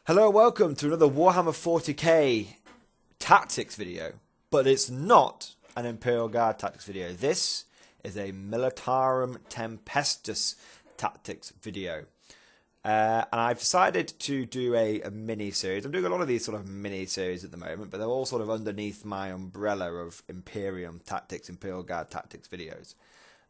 Hello, welcome to another Warhammer 40k tactics video, but it's not an Imperial Guard tactics video. This is a Militarum Tempestus tactics video. And I've decided to do a mini-series. I'm doing a lot of these sort of mini-series at the moment, but they're all sort of underneath my umbrella of Imperium tactics, Imperial Guard tactics videos.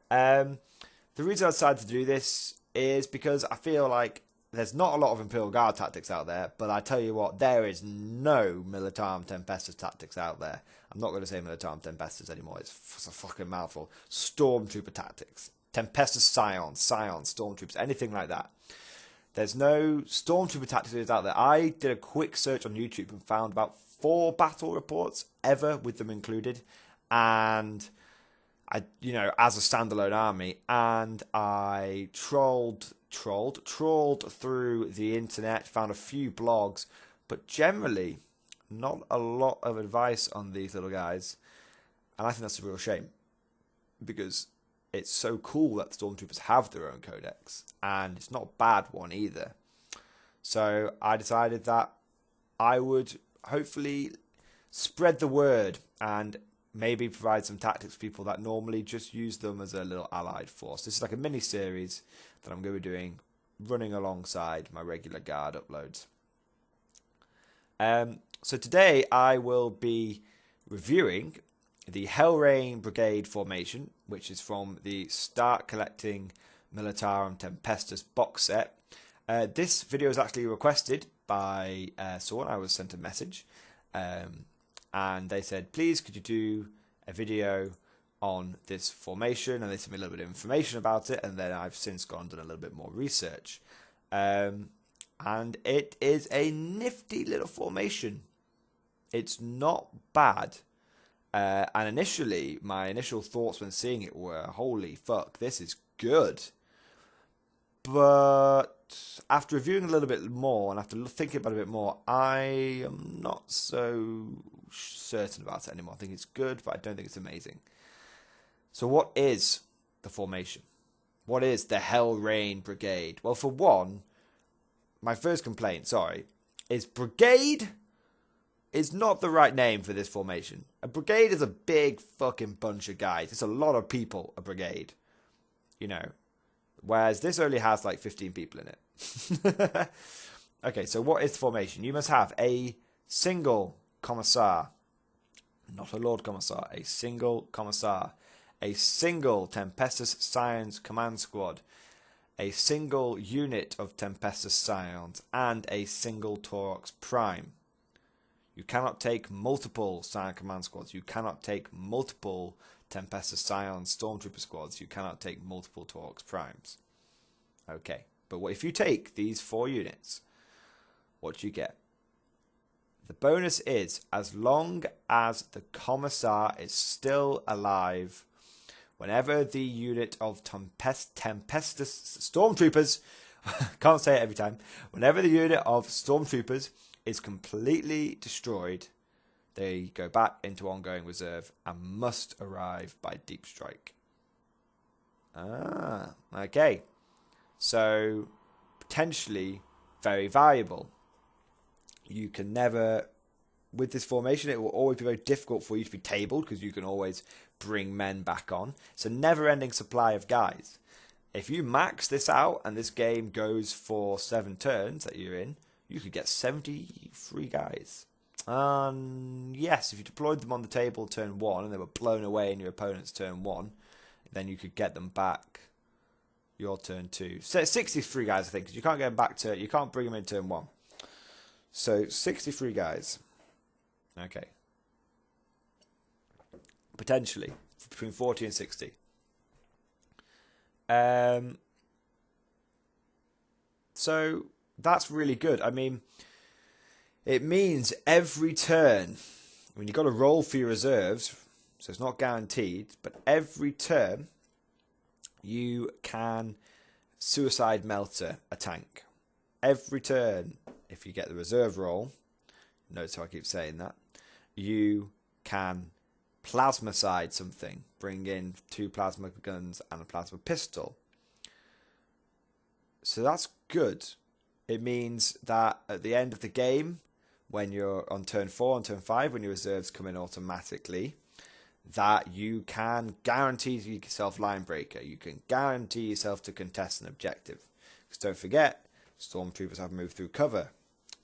The reason I decided to do this is because I feel like there's not a lot of Imperial Guard tactics out there, but I tell you what, there is no Militarum Tempestus tactics out there. I'm not going to say Militarum Tempestus anymore, it's a fucking mouthful. Stormtrooper tactics. Tempestus Scions, Stormtroopers, anything like that. There's no Stormtrooper tactics out there. I did a quick search on YouTube and found about 4 battle reports ever with them included, and as a standalone army, and I trawled through the internet, found a few blogs, but generally not a lot of advice on these little guys, and I think that's a real shame, because it's so cool that Stormtroopers have their own codex, and it's not a bad one either. So I decided that I would hopefully spread the word and maybe provide some tactics for people that normally just use them as a little allied force. This is like a mini-series that I'm going to be doing, running alongside my regular guard uploads. So today I will be reviewing the Hellrain Brigade formation, which is from the Start Collecting Militarum Tempestus box set. This video is actually requested by someone. I was sent a message, and they said, please could you do a video on this formation, and they sent me a little bit of information about it, and then I've since gone and done a little bit more research, and it is a nifty little formation. It's not bad, and initially my initial thoughts when seeing it were, holy fuck, this is good. But after reviewing a little bit more and after thinking about it a bit more, I am not so certain about it anymore. I think it's good, but I don't think it's amazing. So what is the formation? What is the Hellrain Brigade? Well, for one, my first complaint, is brigade is not the right name for this formation. A brigade is a big fucking bunch of guys. It's a lot of people, a brigade. Whereas this only has like 15 people in it. Okay, so what is the formation? You must have a single commissar, not a Lord Commissar, a single commissar, a single Tempestus Scions command squad, a single unit of Tempestus Scions, and a single Taurox Prime. You cannot take multiple Scion command squads. You cannot take multiple Tempestus Scions Stormtrooper squads. You cannot take multiple Taurox Primes. Okay, but what if you take these 4 units? What do you get? The bonus is, as long as the Commissar is still alive, whenever the unit of Tempestus Stormtroopers, can't say it every time, whenever the unit of Stormtroopers is completely destroyed, they go back into ongoing reserve and must arrive by deep strike. Okay. So, potentially very valuable. You can never, with this formation, it will always be very difficult for you to be tabled, because you can always bring men back on. It's a never-ending supply of guys. If you max this out and this game goes for 7 turns that you're in, you could get 73 guys. Yes, if you deployed them on the table turn 1 and they were blown away in your opponent's turn 1, then you could get them back your turn 2. So 63 guys, I think, because you can't get them back you can't bring them in turn 1. So 63 guys. Okay. Potentially between 40 and 60. So that's really good. I mean, it means every turn, you've got to roll for your reserves, so it's not guaranteed, but every turn you can suicide melter a tank. Every turn, if you get the reserve roll, notice how I keep saying that, you can plasmacide something, bring in 2 plasma guns and a plasma pistol. So that's good. It means that at the end of the game, when you're on turn 4 and turn 5, when your reserves come in automatically, that you can guarantee yourself line breaker. You can guarantee yourself to contest an objective. Because don't forget, stormtroopers have moved through cover.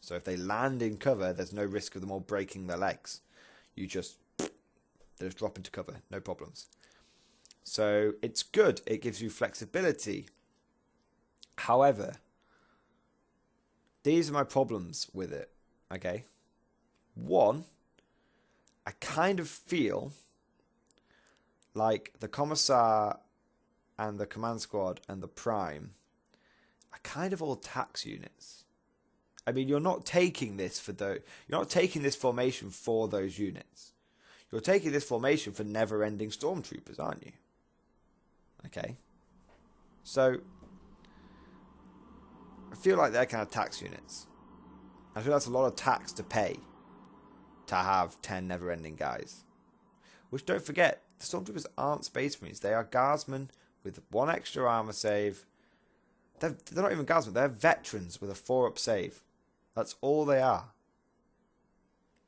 So if they land in cover, there's no risk of them all breaking their legs. They just drop into cover, no problems. So it's good. It gives you flexibility. However, these are my problems with it. Okay. One, I kind of feel like the Commissar and the Command Squad and the Prime are kind of all tax units. I mean, you're not taking this you're not taking this formation for those units. You're taking this formation for never-ending stormtroopers, aren't you? Okay. So I feel like they're kind of tax units. I feel that's a lot of tax to pay to have 10 never-ending guys. Which, don't forget, the stormtroopers aren't space marines. They are guardsmen with 1 extra armor save. They're not even guardsmen. They're veterans with a 4-up save. That's all they are.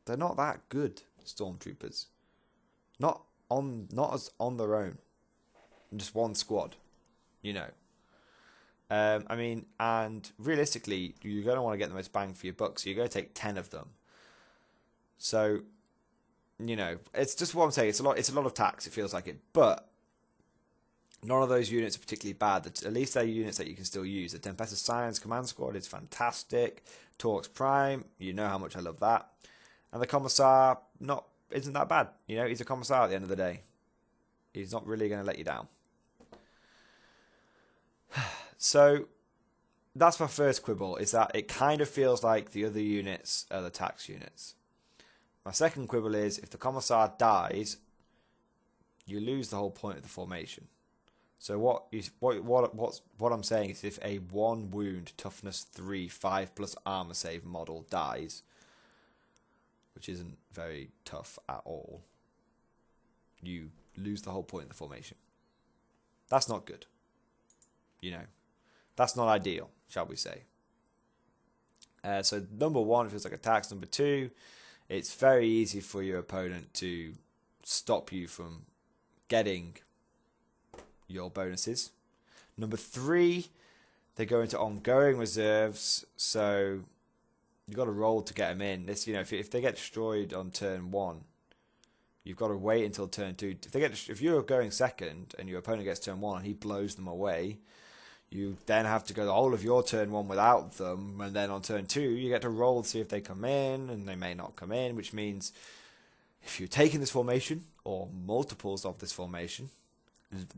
They're not that good, stormtroopers. Not as on their own. Just one squad, you know. I mean, and realistically, you're going to want to get the most bang for your buck, so you're going to take 10 of them. So, you know, it's just what I'm saying. It's a lot of tax. It feels like it, but none of those units are particularly bad. At least they're units that you can still use. The Tempestus Scions Command Squad is fantastic. Torx Prime, you know how much I love that. And the Commissar isn't that bad. You know, he's a Commissar at the end of the day. He's not really going to let you down. So that's my first quibble, is that it kind of feels like the other units are the tax units. My second quibble is, if the Commissar dies, you lose the whole point of the formation. So what I'm saying is, if a 1 wound, toughness 3, 5+ armor save model dies, which isn't very tough at all, you lose the whole point of the formation. That's not good. You know, that's not ideal, shall we say. So number 1 feels like a tax. Number 2, it's very easy for your opponent to stop you from getting your bonuses. Number 3, they go into ongoing reserves, so you've got to roll to get them in. This, you know, if they get destroyed on turn 1, you've got to wait until turn 2. If you're going second and your opponent gets turn 1 and he blows them away, you then have to go the whole of your turn 1 without them, and then on turn 2 you get to roll to see if they come in, and they may not come in, which means if you're taking this formation, or multiples of this formation,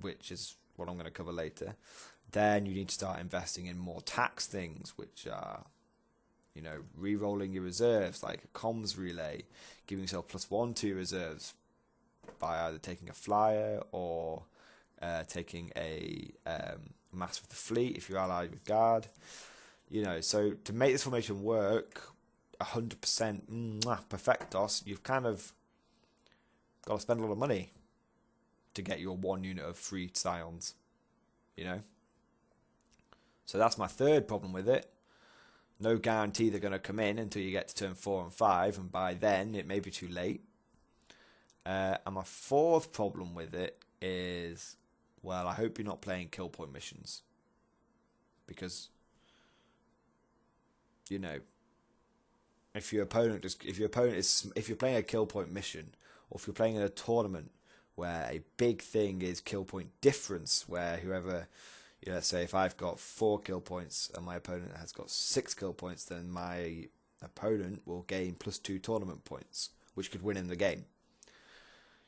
which is what I'm going to cover later, then you need to start investing in more tax things, which are, you know, re-rolling your reserves, like a comms relay, giving yourself +1 to reserves by either taking a flyer or taking a Master of the Fleet if you're allied with Guard. You know, so to make this formation work 100% perfectos, you've kind of got to spend a lot of money to get your 1 unit of free Scions, you know. So that's my third problem with it. No guarantee they're going to come in until you get to turn 4 and 5, and by then it may be too late. And my fourth problem with it is, well, I hope you're not playing kill point missions, because, you know, if you're playing a kill point mission, or if you're playing in a tournament where a big thing is kill point difference, where whoever, you know, let's say if I've got 4 kill points and my opponent has got 6 kill points, then my opponent will gain +2 tournament points, which could win in the game.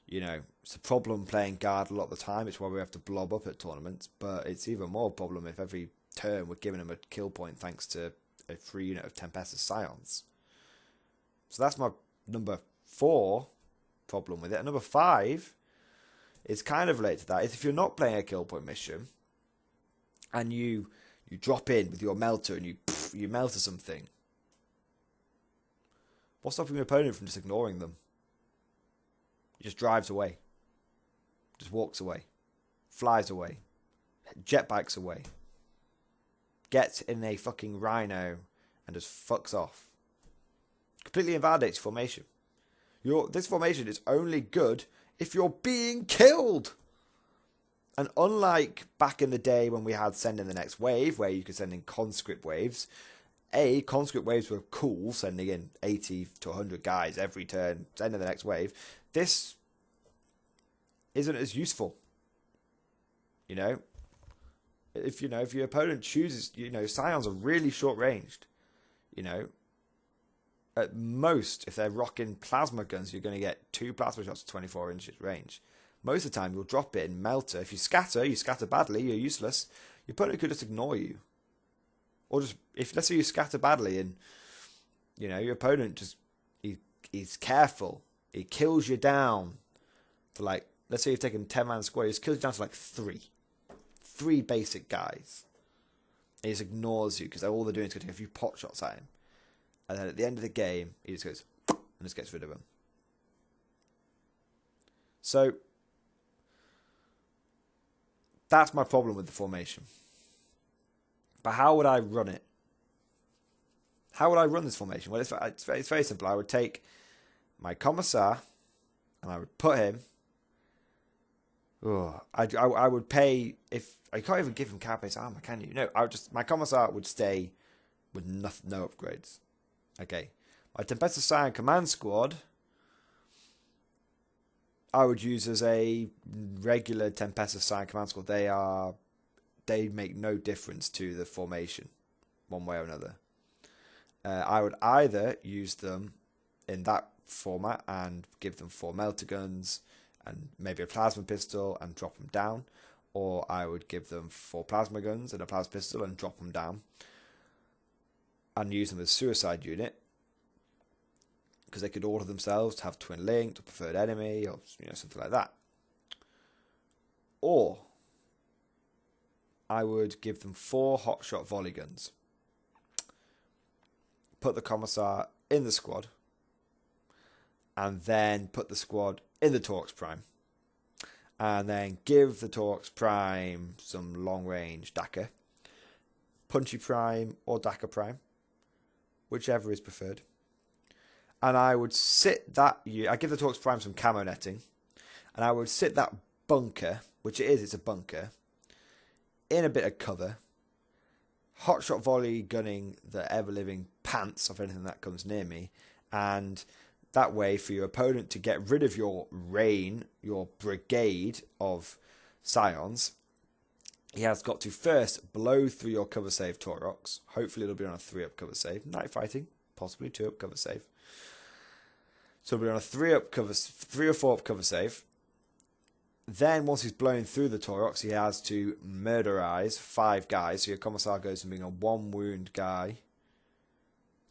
You know, it's a problem playing Guard a lot of the time. It's why we have to blob up at tournaments, but it's even more a problem if every turn we're giving them a kill point thanks to a free unit of Tempestus Scions. So that's my number 4 problem with it. And number 5 is kind of related to that. Is if you're not playing a kill point mission and you drop in with your melter and you melter something, what's stopping your opponent from just ignoring them? He just drives away, just walks away, flies away, jetbikes away. gets in a fucking rhino and just fucks off. Completely invalidates your formation. This formation is only good if you're being killed. And unlike back in the day when we had send in the next wave, where you could send in conscript waves, conscript waves were cool, sending in 80 to 100 guys every turn, send in the next wave. This isn't as useful. You know? If your opponent chooses, Scions are really short-ranged. At most, if they're rocking plasma guns, you're going to get 2 plasma shots at 24 inches range. Most of the time, you'll drop it in melter. If you scatter badly, you're useless. Your opponent could just ignore you. Or let's say you scatter badly and, your opponent he's careful. He kills you down to let's say you've taken 10-man squad, he just kills you down to 3. 3 basic guys. And he just ignores you because all they're doing is going to take a few pot shots at him. And then at the end of the game, he just goes and just gets rid of them. So that's my problem with the formation. But how would I run it? How would I run this formation? Well, it's very simple. I would take my Commissar and I would put him. I would pay if I can't even give him carapace armor, can you? No, my Commissar would stay with no upgrades. Okay, my Tempestus Scions command squad I would use as a regular Tempestus Scions command squad. They make no difference to the formation, one way or another. I would either use them in that format and give them 4 melter guns and maybe a plasma pistol and drop them down, or I would give them 4 plasma guns and a plasma pistol and drop them down and use them as a suicide unit, because they could order themselves to have twin linked or preferred enemy or something like that. Or I would give them 4 hotshot volley guns, put the Commissar in the squad, and then put the squad in the Torx Prime, and then give the Torx Prime some long range Dakka, Punchy Prime or Dakka Prime, whichever is preferred. And I would sit that, I give the Torx Prime some camo netting, and I would sit that bunker, which it's a bunker, in a bit of cover, hotshot volley gunning the ever-living pants of anything that comes near me, and that way for your opponent to get rid of your Rain, your brigade of Scions, he has got to first blow through your cover save Taurox. Hopefully it'll be on a 3-up cover save. Night fighting, possibly 2-up cover save. So it'll be on a 3 or 4-up cover save. Then once he's blown through the Taurox, he has to murderize 5 guys. So your Commissar goes from being a 1 wound guy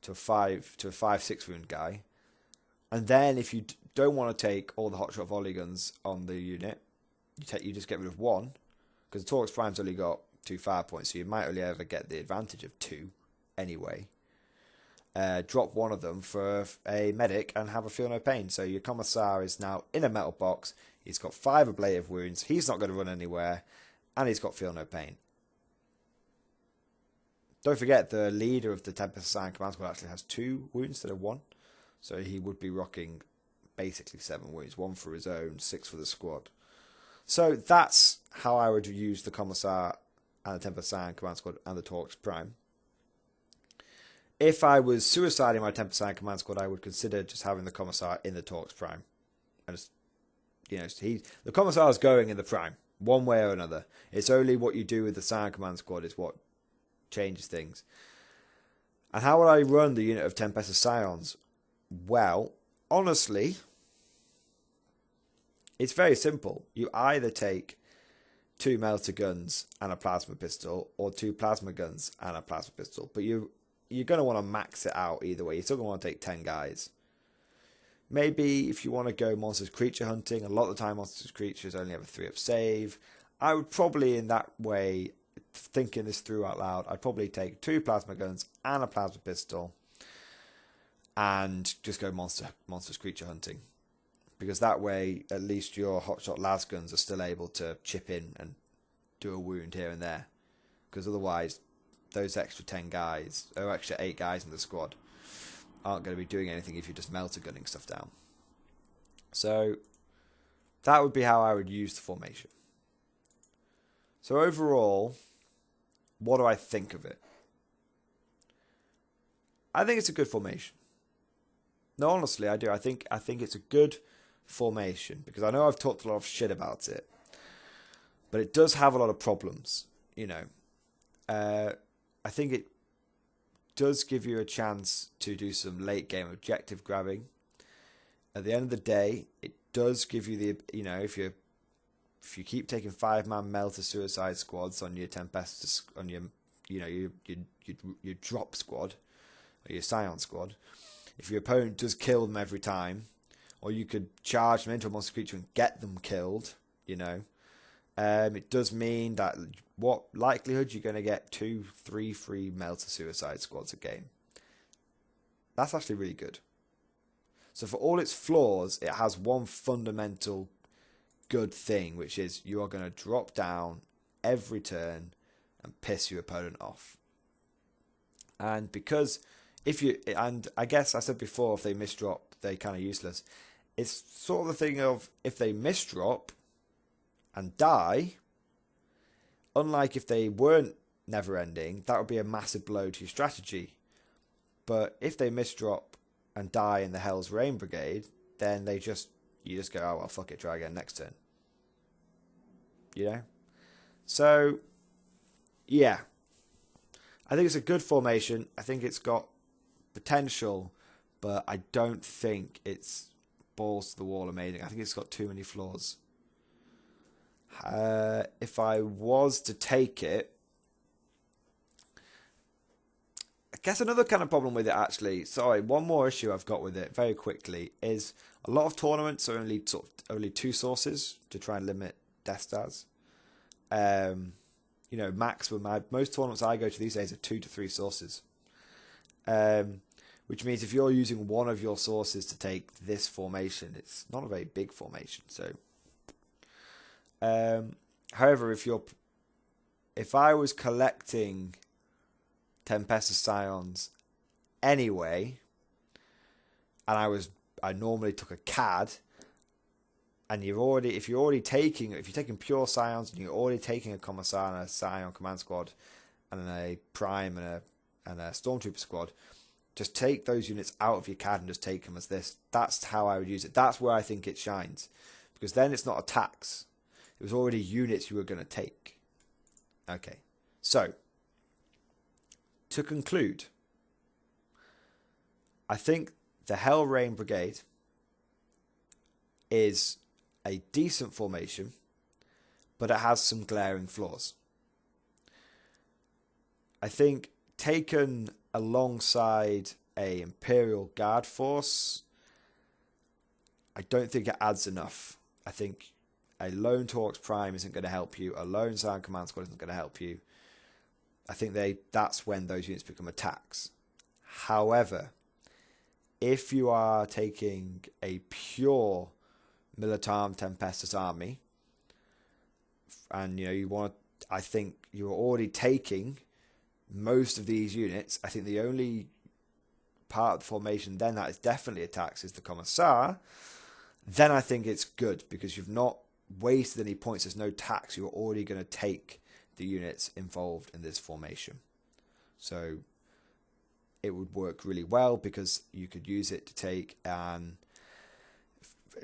to a 5-6 wound guy. And then if you don't want to take all the hotshot volley guns on the unit, you just get rid of 1, because the Torx Prime's only got 2 fire points, so you might only ever get the advantage of 2 anyway. Drop 1 of them for a medic and have a feel no pain. So your Commissar is now in a metal box. He's got 5 ablative wounds. He's not going to run anywhere, and he's got feel no pain. Don't forget, the leader of the Tempestus Scions command squad actually has 2 wounds instead of 1. So he would be rocking basically 7 wounds, 1 for his own, 6 for the squad. So that's how I would use the Commissar and the Tempestus Scions command squad and the Torx Prime. If I was suiciding my Tempestus Scions command squad, I would consider just having the Commissar in the Torx Prime. And just, the Commissar is going in the Prime, one way or another. It's only what you do with the Scion command squad is what changes things. And how would I run the unit of Tempestus Scions? Well, honestly, it's very simple. You either take 2 melter guns and a plasma pistol, or 2 plasma guns and a plasma pistol. But you're going to want to max it out either way. You're still going to want to take 10 guys. Maybe if you want to go monsters creature hunting, a lot of the time monsters creatures only have a 3-up save. I would probably, in that way, thinking this through out loud, I'd probably take 2 plasma guns and a plasma pistol and just go monsters creature hunting. Because that way, at least your hotshot las guns are still able to chip in and do a wound here and there. Because otherwise, those extra 10 guys, or extra 8 guys in the squad, aren't going to be doing anything if you're just melter gunning stuff down. So that would be how I would use the formation. So overall, what do I think of it? I think it's a good formation. No, honestly, I do. I think it's a good formation, because I know I've talked a lot of shit about it, but it does have a lot of problems. You know, I think it does give you a chance to do some late game objective grabbing. At the end of the day, it does give you the, you know, if you keep taking 5-man melter suicide squads on your Tempestus, on your, you know, your drop squad or your Scion squad, if your opponent does kill them every time, or you could charge them into a monster creature and get them killed, you know, it does mean that what likelihood you're going to get 2, 3 free melter suicide squads a game. That's actually really good. So for all its flaws, it has one fundamental good thing, which is you are going to drop down every turn and piss your opponent off. And because if you, and I guess I said before, if they misdrop, they're kind of useless. It's sort of the thing of, if they misdrop and die, unlike if they weren't never ending, that would be a massive blow to your strategy. But if they misdrop and die in the Hell's Rain Brigade, then you just go, oh well, fuck it, try again next turn. You know? So, yeah. I think it's a good formation. I think it's got potential, but I don't think it's balls to the wall amazing. I think it's got too many flaws. If I was to take it, I guess another kind of problem with it, actually, sorry, one more issue I've got with it very quickly is a lot of tournaments are only 2 sources to try and limit Death Stars. You know, maximum, most tournaments I go to these days are 2 to 3 sources. Which means if you're using one of your sources to take this formation, it's not a very big formation. So, however, if I was collecting Tempestus Scions anyway, and I normally took a CAD, and if you're taking pure Scions and you're already taking a Commissar and a Scion command squad and a Prime and a Stormtrooper squad, just take those units out of your CAD and just take them as this. That's how I would use it. That's where I think it shines, because then it's not a tax. It was already units you were going to take. Okay, so to conclude, I think the Hellrain Brigade is a decent formation, but it has some glaring flaws. I think taken alongside a Imperial Guard force, I don't think it adds enough. I think a lone Torx Prime isn't going to help you. A lone Scion Command Squad isn't going to help you. I think that's when those units become a tax. However, if you are taking a pure Militarum Tempestus army, and I think you're already taking most of these units. I think the only part of the formation then that is definitely a tax is the Commissar. Then I think it's good, because you've not wasted any points. There's no tax. You're already going to take the units involved in this formation. So it would work really well, because you could use it to take at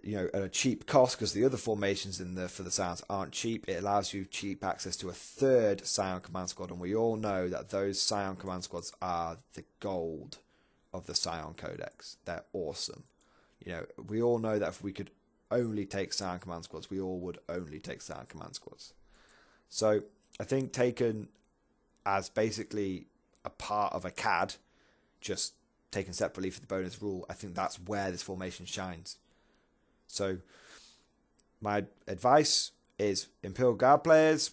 a cheap cost, because the other formations for the Scions aren't cheap. It allows you cheap access to a 3rd Scion Command Squad, and we all know that those Scion Command Squads are the gold of the Scion Codex. They're awesome. We all know that if we could only take Scion Command Squads, we all would only take Scion Command Squads. So I think taken as basically a part of a CAD, just taken separately for the bonus rule, I think that's where this formation shines. So my advice is, Imperial Guard players,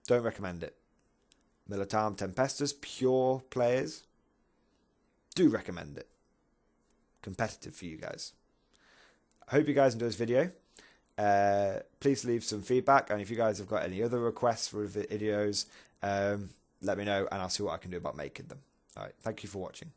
don't recommend it. Militarum Tempestus pure players, do recommend it. Competitive for you guys. I hope you guys enjoyed this video. Please leave some feedback, and if you guys have got any other requests for videos, let me know, and I'll see what I can do about making them. All right, thank you for watching.